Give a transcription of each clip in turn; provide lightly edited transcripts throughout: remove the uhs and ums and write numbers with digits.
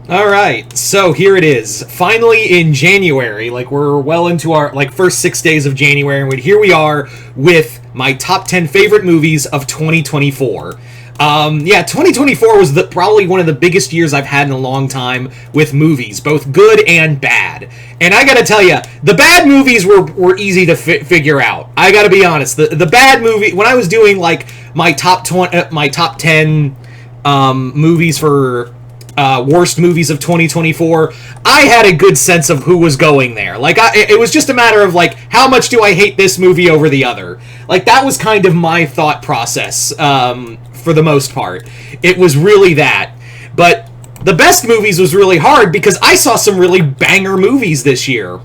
All right, so here it is. Finally in January, like we're well into our first 6 days of January, and here we are with my top 10 favorite movies of 2024. Yeah, 2024 was probably one of the biggest years I've had in a long time with movies, both good and bad. And I gotta tell you, the bad movies were easy to figure out. I gotta be honest. The bad movie, when I was doing like my top 20, my top 10 movies for worst movies of 2024, I had a good sense of who was going there. It was just a matter of like, how much do I hate this movie over the other? Like, that was kind of my thought process for the most part. It was really that. But the best movies was really hard because I saw some really banger movies this year.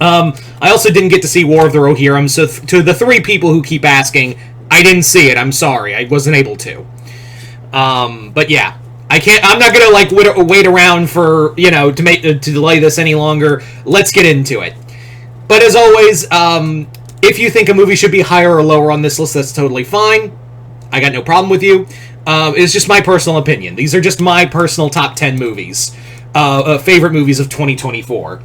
I also didn't get to see War of the Rohirrim, so to the three people who keep asking, I didn't see it. I'm sorry, I wasn't able to. But yeah. I'm not gonna like wait around for to delay this any longer. Let's get into it. But as always, if you think a movie should be higher or lower on this list, that's totally fine. I got no problem with you. It's just my personal opinion. These are just my personal top 10 movies, favorite movies of 2024.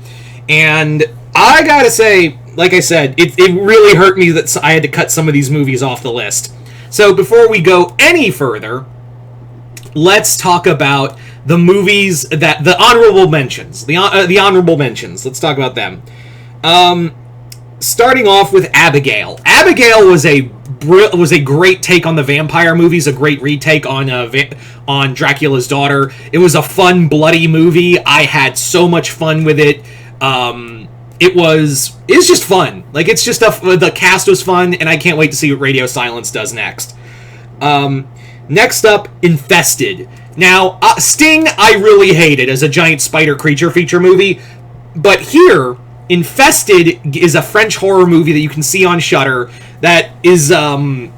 And I gotta say, like I said, it really hurt me that I had to cut some of these movies off the list. So before we go any further, let's talk about the movies the honorable mentions. The honorable mentions. Let's talk about them. Starting off with Abigail. Abigail was a great take on the vampire movies, a great retake on Dracula's Daughter. It was a fun, bloody movie. I had so much fun with it. It was just fun. Like, it's just the cast was fun, and I can't wait to see what Radio Silence does next. Next up, Infested. Now, Sting I really hated as a giant spider creature feature movie, but here, Infested is a French horror movie that you can see on Shudder that is a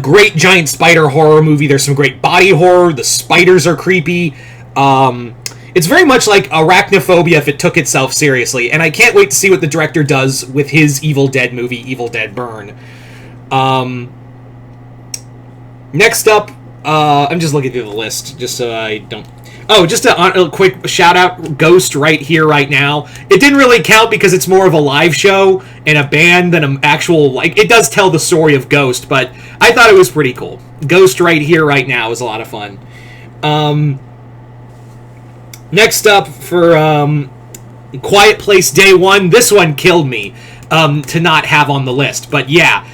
great giant spider horror movie. There's some great body horror. The spiders are creepy. It's very much like Arachnophobia if it took itself seriously, and I can't wait to see what the director does with his Evil Dead movie, Evil Dead Burn. Next up, I'm just looking through the list, just so I don't... Oh, just a quick shout-out, Ghost Right Here, Right Now. It didn't really count because it's more of a live show and a band than an actual... Like, it does tell the story of Ghost, but I thought it was pretty cool. Ghost Right Here, Right Now was a lot of fun. Next up, for Quiet Place Day One, this one killed me to not have on the list, but yeah...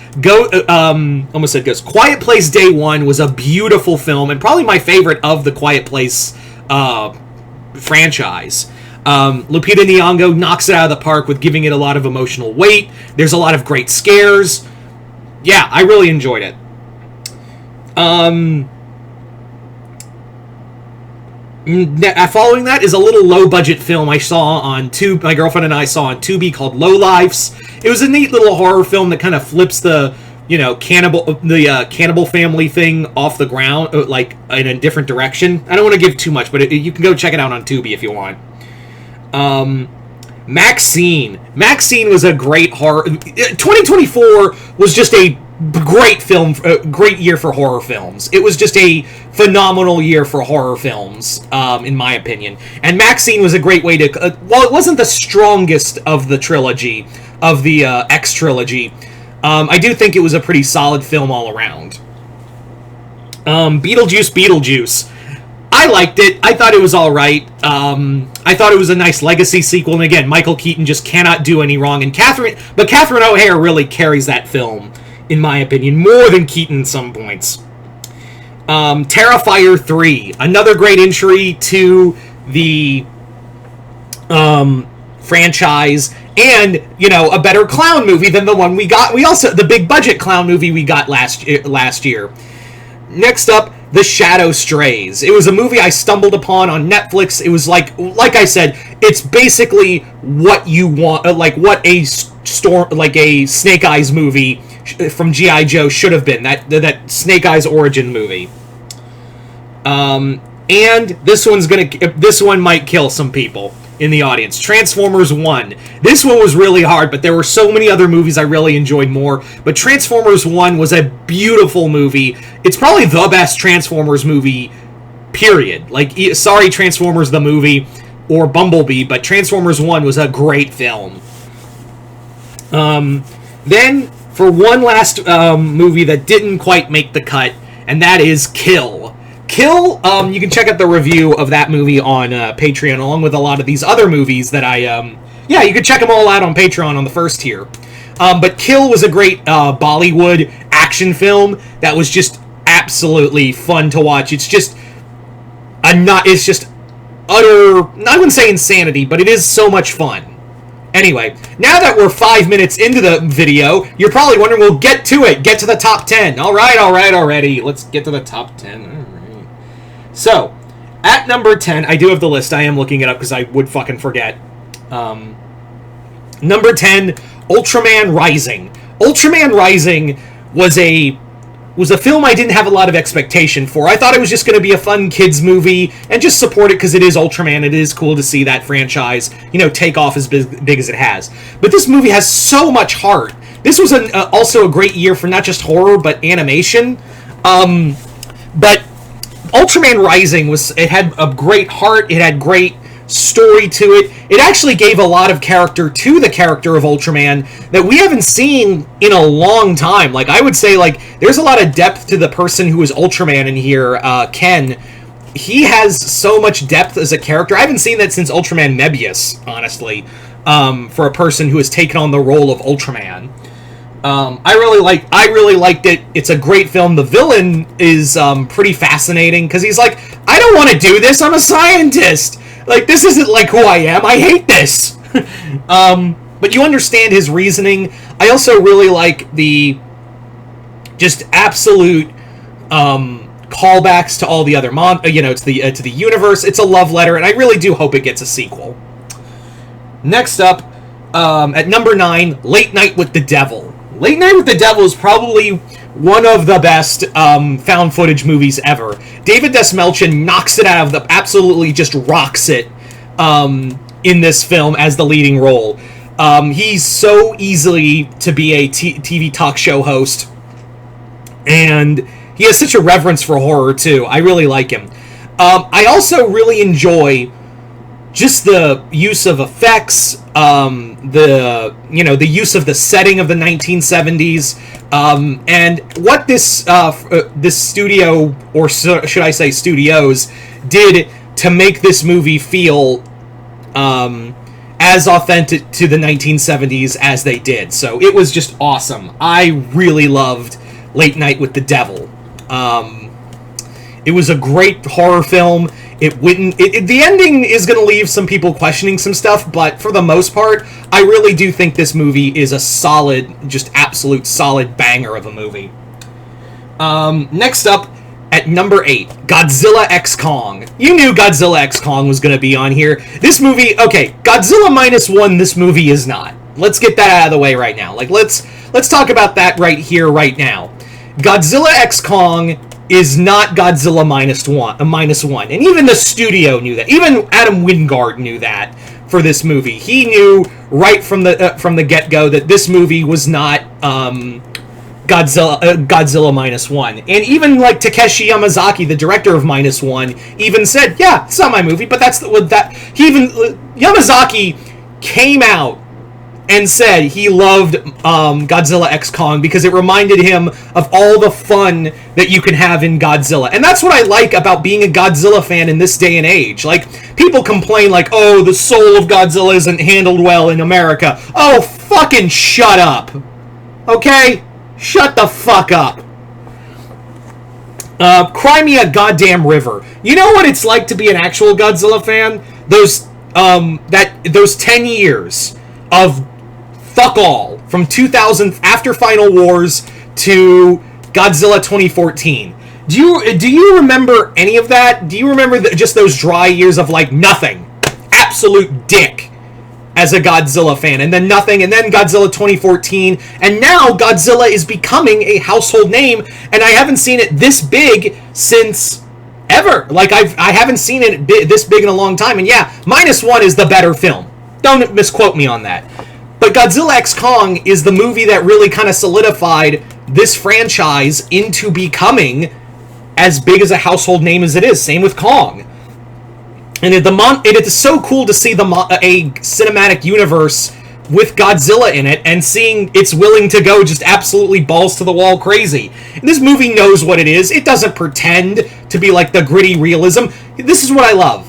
almost said Ghost. Quiet Place Day One was a beautiful film and probably my favorite of the Quiet Place franchise. Lupita Nyong'o knocks it out of the park with giving it a lot of emotional weight. There's a lot of great scares. Yeah, I really enjoyed it. Following that is a little low-budget film I saw on Tubi. My girlfriend and I saw on Tubi called Lowlifes. It was a neat little horror film that kind of flips the cannibal family thing off the ground, like in a different direction. I don't want to give too much, but you can go check it out on Tubi if you want. Maxine. Maxine was a great horror. 2024 was just a great film, great year for horror films. It was just a phenomenal year for horror films, in my opinion. And Maxine was a great way to... while it wasn't the strongest of the trilogy, of the X trilogy, I do think it was a pretty solid film all around. Beetlejuice. I liked it. I thought it was alright. I thought it was a nice legacy sequel. And again, Michael Keaton just cannot do any wrong. And Catherine O'Hara really carries that film, in my opinion, more than Keaton in some points. Terrifier 3. Another great entry to the franchise. And, a better clown movie than the one we got. The big budget clown movie we got last year. Next up, The Shadow Strays. It was a movie I stumbled upon on Netflix. It was like I said, it's basically what you want, like what a Snake Eyes movie from G.I. Joe should have been. That Snake Eyes origin movie. And this one might kill some people in the audience. Transformers 1. This one was really hard, but there were so many other movies I really enjoyed more. But Transformers 1 was a beautiful movie. It's probably the best Transformers movie period. Like, sorry, Transformers the movie or Bumblebee, but Transformers 1 was a great film. Then, for one last movie that didn't quite make the cut, and that is Kill. Kill, you can check out the review of that movie on Patreon, along with a lot of these other movies that yeah, you can check them all out on Patreon on the first tier. But Kill was a great Bollywood action film that was just absolutely fun to watch. It's just it's just utter, I wouldn't say insanity, but it is so much fun. Anyway, now that we're 5 minutes into the video, you're probably wondering, well, get to it. Get to the top 10. All right, already. Let's get to the top 10. All right. So, at number 10, I do have the list. I am looking it up because I would fucking forget. Number 10, Ultraman Rising. Ultraman Rising was a film I didn't have a lot of expectation for. I thought it was just going to be a fun kids movie and just support it because it is Ultraman. It is cool to see that franchise, take off as big as it has. But this movie has so much heart. This was also a great year for not just horror but animation. But Ultraman Rising it had a great heart. It had great story to it. It actually gave a lot of character to the character of Ultraman that we haven't seen in a long time. Like, I would say, there's a lot of depth to the person who is Ultraman in here, Ken. He has so much depth as a character. I haven't seen that since Ultraman Mebius, honestly, for a person who has taken on the role of Ultraman. I really liked it. It's a great film. The villain is pretty fascinating because he's like, I don't want to do this. I'm a scientist. Like, this isn't like who I am. I hate this. But you understand his reasoning. I also really like the just absolute callbacks to all the other to the universe. It's a love letter, and I really do hope it gets a sequel. Next up, at number 9, Late Night with the Devil. Late Night with the Devil is probably one of the best found footage movies ever. David Dastmalchian knocks it out of the... absolutely just rocks it in this film as the leading role. He's so easily to be a TV talk show host. And he has such a reverence for horror, too. I really like him. I also really enjoy just the use of effects, the use of the setting of the 1970s, and what this studio, or should I say studios, did to make this movie feel as authentic to the 1970s as they did. So it was just awesome. I really loved Late Night with the Devil. It was a great horror film. The ending is going to leave some people questioning some stuff, but for the most part, I really do think this movie is a solid, just absolute solid banger of a movie. Next up, at number 8, Godzilla x Kong. You knew Godzilla x Kong was going to be on here. This movie, okay, Godzilla -1, this movie is not. Let's get that out of the way right now. Let's talk about that right here, right now. Godzilla x Kong is not Godzilla -1, and even the studio knew that. Even Adam Wingard knew that for this movie. He knew right from the get-go that this movie was not Godzilla -1. And even Takeshi Yamazaki, the director of -1, even said, "Yeah, it's not my movie," but Yamazaki came out and said he loved Godzilla x Kong because it reminded him of all the fun that you can have in Godzilla. And that's what I like about being a Godzilla fan in this day and age. People complain oh, the soul of Godzilla isn't handled well in America. Oh, fucking shut up. Okay? Shut the fuck up. Cry me a goddamn river. You know what it's like to be an actual Godzilla fan? Those 10 years of fuck all from 2000 after Final Wars to Godzilla 2014. Do you remember any of that? Do you remember just those dry years of nothing, absolute dick as a Godzilla fan, and then nothing, and then Godzilla 2014, and now Godzilla is becoming a household name, and I haven't seen it this big since ever. I haven't seen it this big in a long time, and yeah, -1 is the better film. Don't misquote me on that. But Godzilla x Kong is the movie that really kind of solidified this franchise into becoming as big as a household name as it is. Same with Kong. And it's so cool to see a cinematic universe with Godzilla in it, and seeing it's willing to go just absolutely balls to the wall crazy. And this movie knows what it is. It doesn't pretend to be like the gritty realism. This is what I love.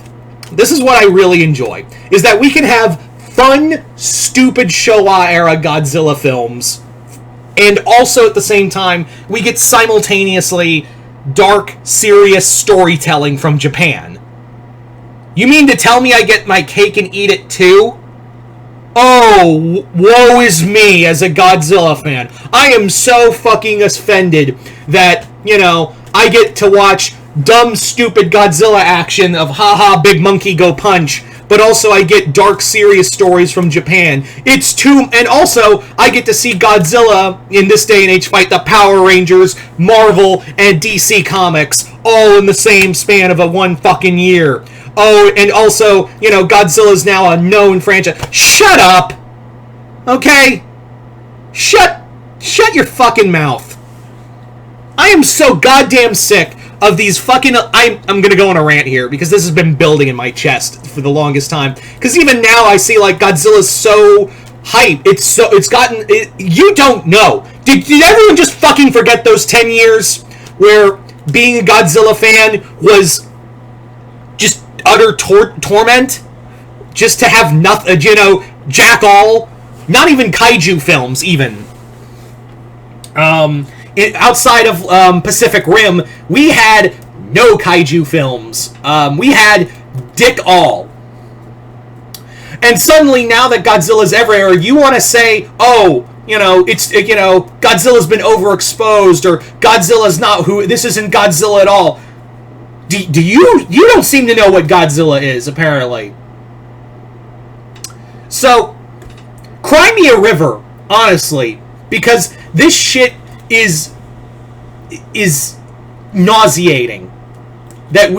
This is what I really enjoy, is that we can have fun, stupid Showa-era Godzilla films, and also at the same time, we get simultaneously dark, serious storytelling from Japan. You mean to tell me I get my cake and eat it too? Oh, woe is me as a Godzilla fan. I am so fucking offended that, I get to watch dumb, stupid Godzilla action of haha, big monkey go punch, but also I get dark, serious stories from Japan. And also, I get to see Godzilla in this day and age fight the Power Rangers, Marvel, and DC Comics, all in the same span of one fucking year. Oh, and also, Godzilla's now a known franchise. Shut up! Okay? Shut your fucking mouth. I am so goddamn sick of these fucking... I'm gonna go on a rant here, because this has been building in my chest for the longest time. Because even now I see, Godzilla's so hype. It's gotten... you don't know. Did everyone just fucking forget those 10 years where being a Godzilla fan was just utter torment, just to have nothing, jack all, not even kaiju films, even. Outside of Pacific Rim, we had no kaiju films. We had dick all. And suddenly, now that Godzilla's everywhere, you want to say, Godzilla's been overexposed, or Godzilla's not this isn't Godzilla at all. Do you don't seem to know what Godzilla is, apparently. So, cry me a river, honestly, because this shit is nauseating. That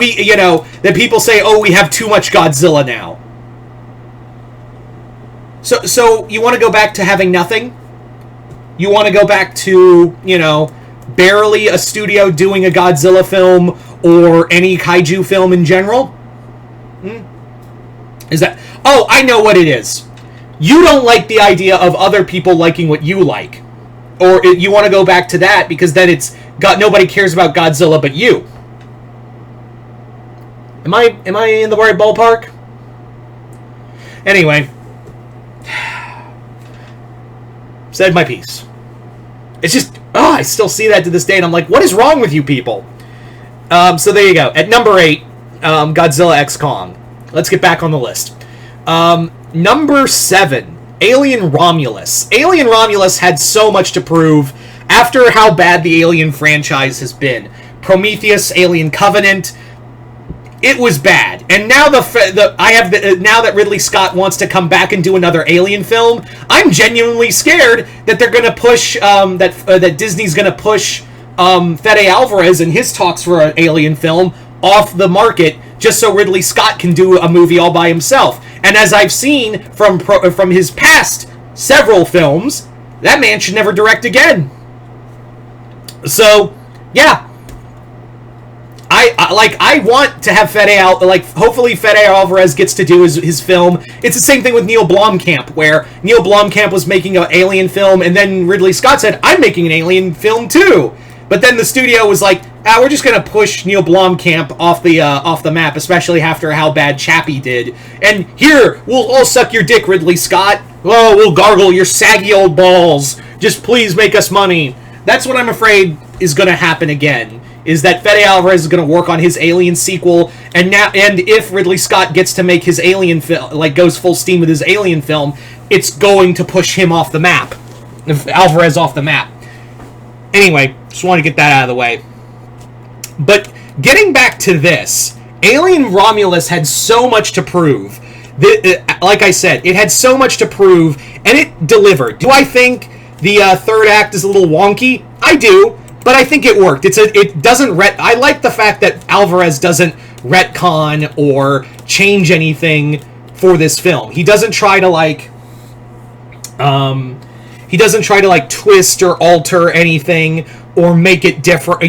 that people say, oh, we have too much Godzilla now. So you want to go back to having nothing? You want to go back to, barely a studio doing a Godzilla film, or any kaiju film in general? Is that... Oh, I know what it is. You don't like the idea of other people liking what you like. Or you want to go back to that, because then nobody cares about Godzilla but you. Am I in the right ballpark? Anyway. Said my piece. It's just... I still see that to this day, and I'm like, what is wrong with you people? So there you go. At number 8, Godzilla x Kong. Let's get back on the list. Number 7, Alien Romulus. Alien Romulus had so much to prove after how bad the Alien franchise has been. Prometheus, Alien Covenant, it was bad. And now now that Ridley Scott wants to come back and do another Alien film, I'm genuinely scared that they're going to push that Disney's going to push Fede Alvarez and his talks for an Alien film off the market, just so Ridley Scott can do a movie all by himself. And as I've seen from his past several films, that man should never direct again. So, yeah. I want to have hopefully Fede Alvarez gets to do his film. It's the same thing with Neil Blomkamp, where Neil Blomkamp was making an Alien film, and then Ridley Scott said, I'm making an Alien film too. But then the studio was like, we're just going to push Neil Blomkamp off the map, especially after how bad Chappie did. And here, we'll all suck your dick, Ridley Scott. Oh, we'll gargle your saggy old balls. Just please make us money. That's what I'm afraid is going to happen again, is that Fede Alvarez is going to work on his Alien sequel, and if Ridley Scott gets to make his Alien film, goes full steam with his Alien film, it's going to push him off the map. Alvarez off the map. Anyway, just want to get that out of the way. But getting back to this, Alien Romulus had so much to prove. Like I said, it had so much to prove, and it delivered. Do I think the third act is a little wonky? I do, but I think it worked. I like the fact that Alvarez doesn't retcon or change anything for this film. He doesn't try to twist or alter anything or make it different,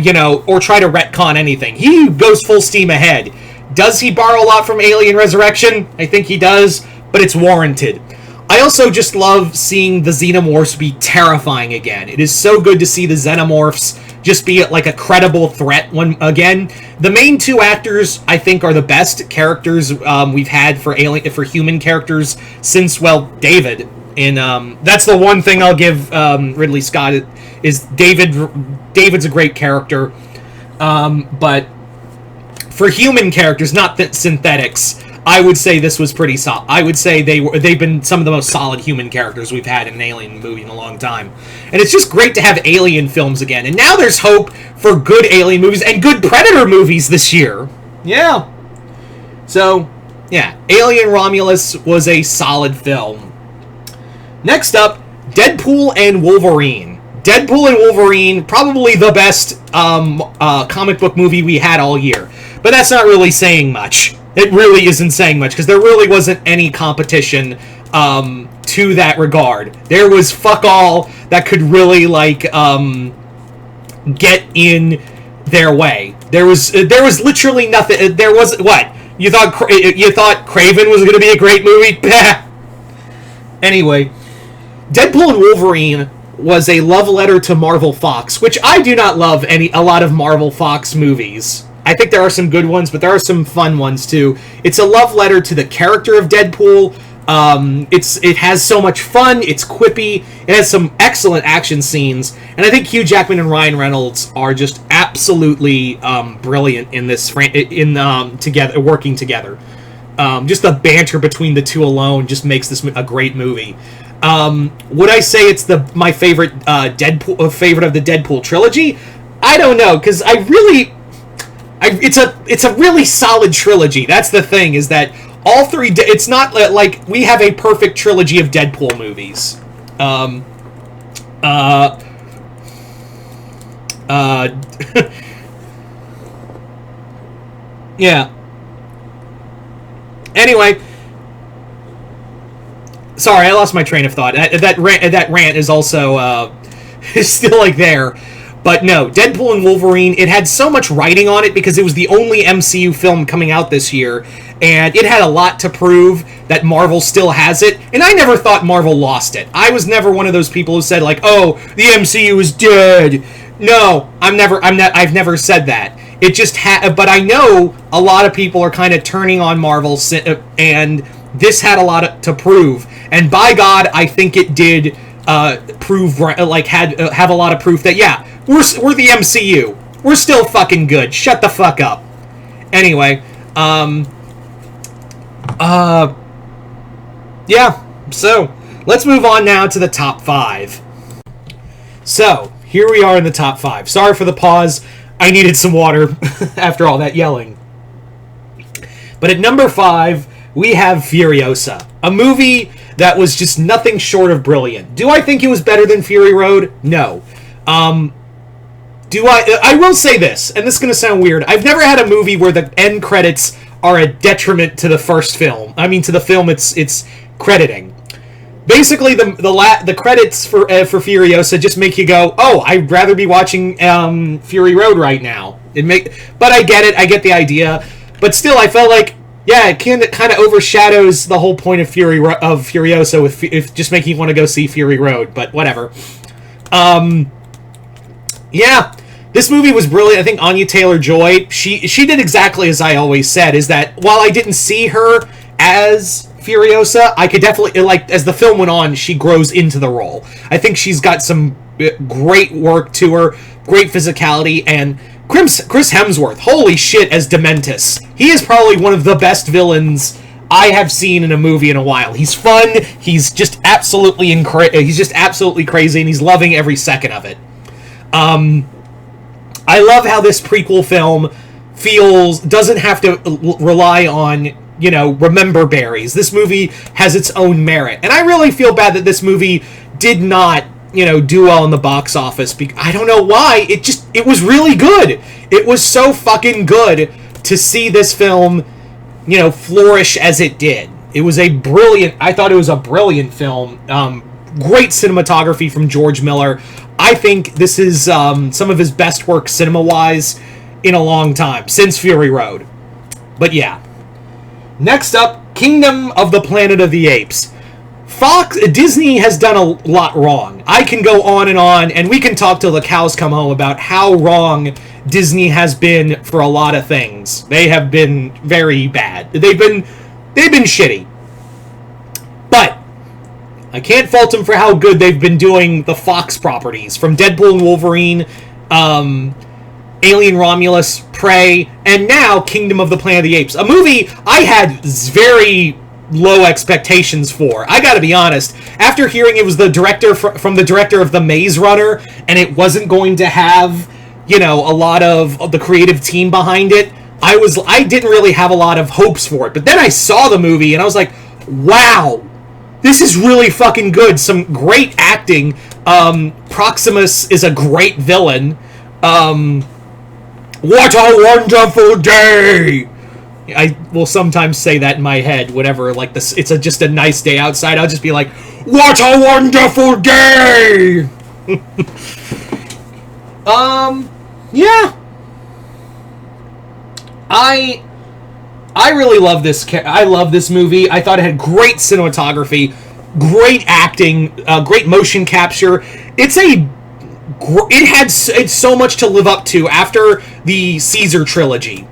or try to retcon anything. He goes full steam ahead. Does he borrow a lot from Alien Resurrection? I think he does, but it's warranted. I also just love seeing the Xenomorphs be terrifying again. It is so good to see the Xenomorphs just be like a credible threat again. The main two actors, I think, are the best characters we've had for human characters since, well, David. That's the one thing I'll give Ridley Scott is David's a great character, but for human characters, not synthetics, I would say this was pretty solid. I would say they've been some of the most solid human characters we've had in an Alien movie in a long time. And it's just great to have Alien films again. And now there's hope for good Alien movies and good Predator movies this year. Yeah. So, yeah, Alien Romulus was a solid film. Next up, Deadpool and Wolverine. Deadpool and Wolverine, probably the best comic book movie we had all year. But that's not really saying much. It really isn't saying much, because there really wasn't any competition to that regard. There was fuck all that could really, get in their way. There was literally nothing. There was, what? You thought Kraven was going to be a great movie? Anyway, Deadpool and Wolverine was a love letter to Marvel Fox, which I do not love a lot of Marvel Fox movies. I think there are some good ones, but there are some fun ones too. It's a love letter to the character of Deadpool. It has so much fun. It's quippy. It has some excellent action scenes, and I think Hugh Jackman and Ryan Reynolds are just absolutely brilliant in this together, working together. Just the banter between the two alone just makes this a great movie. Would I say it's my favorite favorite of the Deadpool trilogy? I don't know, because it's a really solid trilogy. That's the thing, is that all three. It's not like we have a perfect trilogy of Deadpool movies. Yeah. Anyway, sorry, I lost my train of thought. That rant is also is still there. But no, Deadpool and Wolverine, it had so much writing on it because it was the only MCU film coming out this year, and it had a lot to prove that Marvel still has it, and I never thought Marvel lost it. I was never one of those people who said, oh, the MCU is dead. No, I've never said that. It just but I know a lot of people are kind of turning on Marvel, and this had a lot to prove, and by God, I think it did prove, have a lot of proof that, yeah, we're the MCU. We're still fucking good. Shut the fuck up. Anyway, yeah, so let's move on now to the top 5. So, here we are in the top 5. Sorry for the pause. I needed some water after all that yelling. But at number 5, we have Furiosa, a movie that was just nothing short of brilliant. Do I think it was better than Fury Road? No. I will say this, and this is going to sound weird. I've never had a movie where the end credits are a detriment to the first film. I mean, to the film it's crediting. Basically, the credits for Furiosa just make you go, oh, I'd rather be watching Fury Road right now. But I get it. I get the idea. But still, I felt like, yeah, it kind of overshadows the whole point of Furiosa with just making you want to go see Fury Road. But whatever. Yeah, this movie was brilliant. I think Anya Taylor-Joy, she did exactly as I always said, is that while I didn't see her as Furiosa, I could definitely, as the film went on, she grows into the role. I think she's got some great work to her, great physicality, and Chris Hemsworth, holy shit, as Dementus. He is probably one of the best villains I have seen in a movie in a while. He's fun, he's just absolutely crazy, and he's loving every second of it. I love how this prequel film doesn't have to rely on, remember berries. This movie has its own merit. And I really feel bad that this movie did not, do well in the box office. I don't know why. It was really good. It was so fucking good to see this film, flourish as it did. I thought it was a brilliant film. great cinematography from George Miller. I think this is some of his best work cinema-wise in a long time, since Fury Road. But yeah. Next up, Kingdom of the Planet of the Apes. Disney has done a lot wrong. I can go on, and we can talk till the cows come home about how wrong Disney has been for a lot of things. They have been very bad. They've been shitty. But I can't fault them for how good they've been doing the Fox properties, from Deadpool and Wolverine, Alien Romulus, Prey, and now Kingdom of the Planet of the Apes. A movie I had very low expectations for. I gotta be honest. After hearing it was the director from the director of The Maze Runner, and it wasn't going to have, a lot of the creative team behind it, I didn't really have a lot of hopes for it. But then I saw the movie, and I was like, wow, this is really fucking good. Some great acting. Proximus is a great villain. What a wonderful day! I will sometimes say that in my head whenever, it's just a nice day outside. I'll just be like, what a wonderful day! Yeah. I really love this. I love this movie. I thought it had great cinematography, great acting, great motion capture. It's so much to live up to after the Caesar trilogy.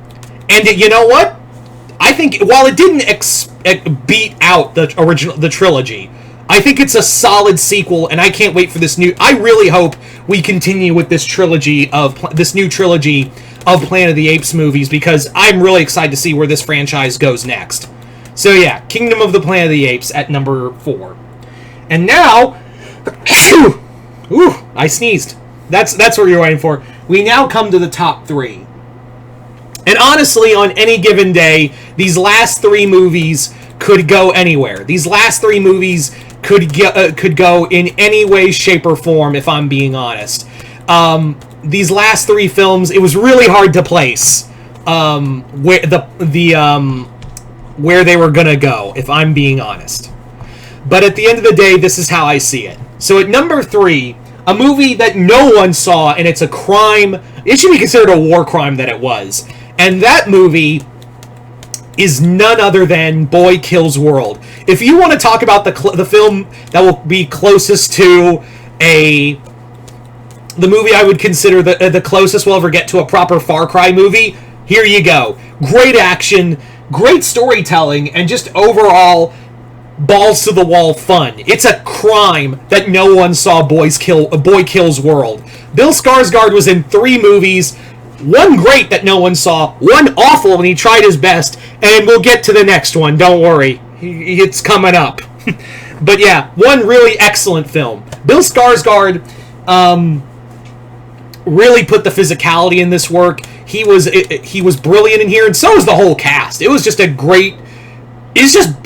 And you know what? I think while it didn't beat out the trilogy, I think it's a solid sequel, and I can't wait for this new. I really hope we continue with this new trilogy of Planet of the Apes movies, because I'm really excited to see where this franchise goes next. So yeah, Kingdom of the Planet of the Apes at number 4, and now, ooh, I sneezed. That's what you're waiting for. We now come to the top 3. And honestly, on any given day, these last 3 movies could go anywhere. These last 3 movies could go in any way, shape, or form, if I'm being honest. These last 3 films, it was really hard to place where they were gonna go, if I'm being honest. But at the end of the day, this is how I see it. So at number 3, a movie that no one saw, and it's a crime. It should be considered a war crime that it was. And that movie is none other than Boy Kills World. If you want to talk about the film that will be closest to the movie I would consider the closest we'll ever get to a proper Far Cry movie, here you go. Great action, great storytelling, and just overall balls to the wall fun. It's a crime that no one saw Boy Kills World. Bill Skarsgård was in 3 movies. One great that no one saw, one awful when he tried his best, and we'll get to the next one, don't worry. It's coming up. But yeah, one really excellent film. Bill Skarsgård really put the physicality in this work. He was brilliant in here, and so was the whole cast. It was just it's just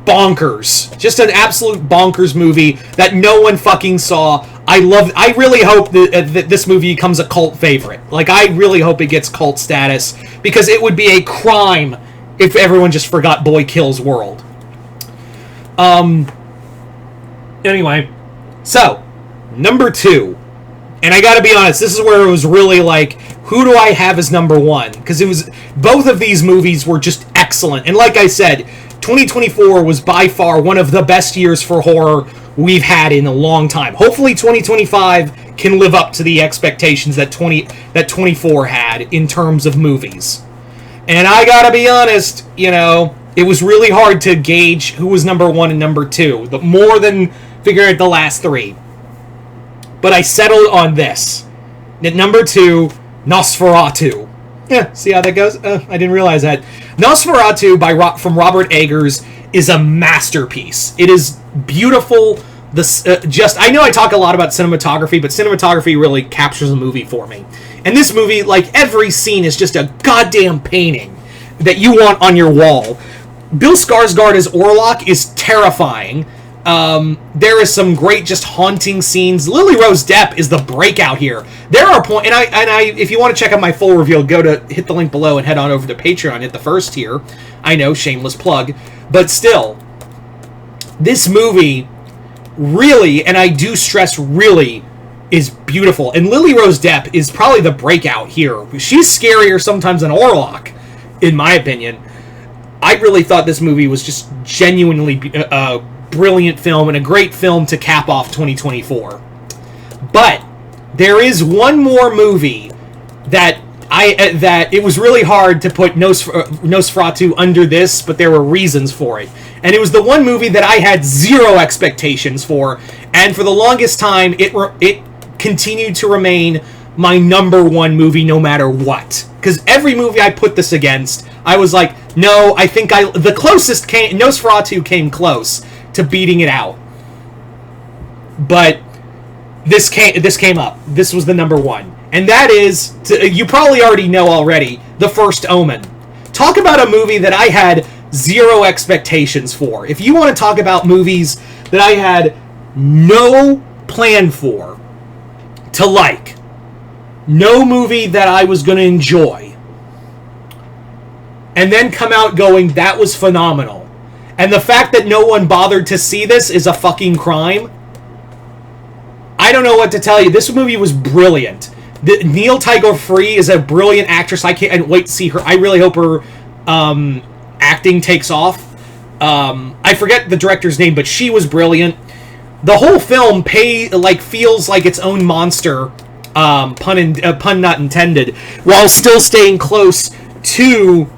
bonkers. Just an absolute bonkers movie that no one fucking saw. I really hope that this movie becomes a cult favorite. I really hope it gets cult status, because it would be a crime if everyone just forgot Boy Kills World. Anyway, so number 2, and I gotta be honest, this is where it was really who do I have as number 1? Because both of these movies were just excellent, and like I said, 2024 was by far one of the best years for horror we've had in a long time. Hopefully 2025 can live up to the expectations that 24 had in terms of movies. And I gotta be honest, it was really hard to gauge who was number 1 and number 2, more than figuring out the last 3. But I settled on this. At number 2, Nosferatu. Yeah, see how that goes? I didn't realize that. Nosferatu from Robert Eggers is a masterpiece. It is beautiful. I know I talk a lot about cinematography, but cinematography really captures a movie for me. And this movie, every scene is just a goddamn painting that you want on your wall. Bill Skarsgård as Orlok is terrifying. There is some great, just haunting scenes. Lily Rose Depp is the breakout here. There are points, and I, if you want to check out my full review, hit the link below and head on over to Patreon. Hit the first tier. I know, shameless plug, but still, this movie really, and I do stress really, is beautiful. And Lily Rose Depp is probably the breakout here. She's scarier sometimes than Orlok, in my opinion. I really thought this movie was just genuinely a brilliant film and a great film to cap off 2024. But there is one more movie that it was really hard to put Nosferatu under this, but there were reasons for it. And it was the one movie that I had zero expectations for, and for the longest time, it continued to remain my number one movie no matter what. Because every movie I put this against, I was like, no, I think the closest Nosferatu came close to beating it out. But this came up. This was the number one. And that is, you probably already know already, The First Omen. Talk about a movie that I had zero expectations for. If you want to talk about movies that I had no plan for, to like, no movie that I was going to enjoy, and then come out going, that was phenomenal. And the fact that no one bothered to see this is a fucking crime. I don't know what to tell you. This movie was brilliant. Neil Tiger Free is a brilliant actress. I can't wait to see her. I really hope her acting takes off. I forget the director's name, but she was brilliant. The whole film feels like its own monster, pun not intended, while still staying close to.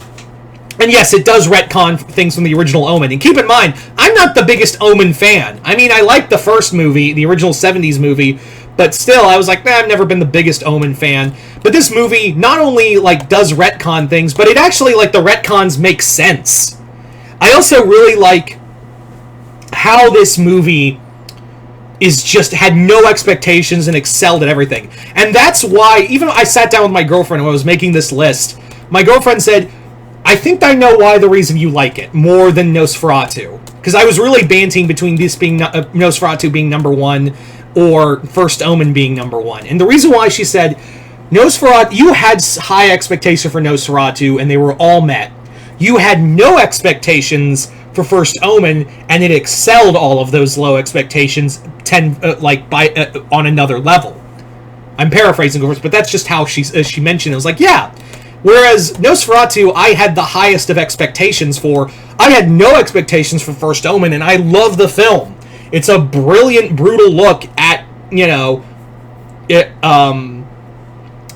And yes, it does retcon things from the original Omen. And keep in mind, I'm not the biggest Omen fan. I mean, I like the first movie, the original 70s movie, but still, I was like, I've never been the biggest Omen fan. But this movie not only, does retcon things, but it actually, the retcons make sense. I also really like how this movie had no expectations and excelled at everything. And that's why, even I sat down with my girlfriend when I was making this list, my girlfriend said, I think I know why the reason you like it more than Nosferatu. Because I was really banting between this being Nosferatu being number one or First Omen being number one. And the reason why, she said, Nosferatu, you had high expectation for Nosferatu and they were all met. You had no expectations for First Omen and it excelled all of those low expectations on another level. I'm paraphrasing, of course, but that's just how she mentioned it. It was like, yeah. Whereas Nosferatu, I had the highest of expectations for. I had no expectations for First Omen, and I love the film. It's a brilliant, brutal look at, the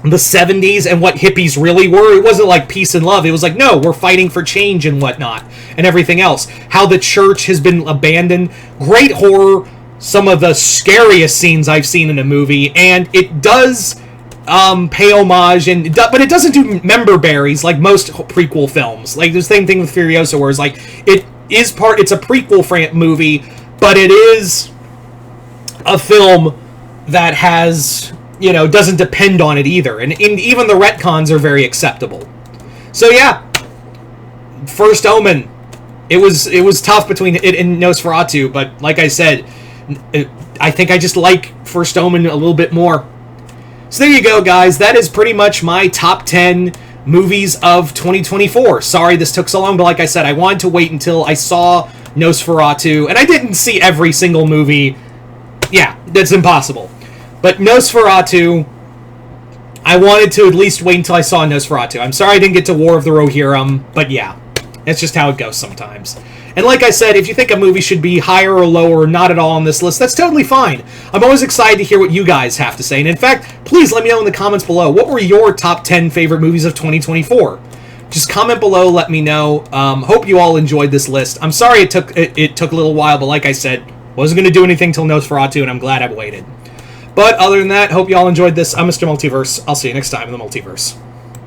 70s and what hippies really were. It wasn't like peace and love. It was like, no, we're fighting for change and whatnot, and everything else. How the church has been abandoned. Great horror. Some of the scariest scenes I've seen in a movie, and it does pay homage, but it doesn't do member berries like most prequel films. Like the same thing with Furiosa, where it's a prequel movie, but it is a film that has, doesn't depend on it either, and even the retcons are very acceptable. So yeah, First Omen, it was tough between it and Nosferatu, but like I said, I think I just like First Omen a little bit more. So there you go, guys. That is pretty much my top 10 movies of 2024. Sorry this took so long, but like I said, I wanted to wait until I saw Nosferatu, and I didn't see every single movie. Yeah, that's impossible. But Nosferatu, I wanted to at least wait until I saw Nosferatu. I'm sorry I didn't get to War of the Rohirrim, but yeah, that's just how it goes sometimes. And like I said, if you think a movie should be higher or lower or not at all on this list, that's totally fine. I'm always excited to hear what you guys have to say. And in fact, please let me know in the comments below, what were your top 10 favorite movies of 2024? Just comment below, let me know. Hope you all enjoyed this list. I'm sorry it took a little while, but like I said, wasn't going to do anything till Nosferatu, and I'm glad I waited. But other than that, hope you all enjoyed this. I'm Mr. Multiverse. I'll see you next time in the Multiverse.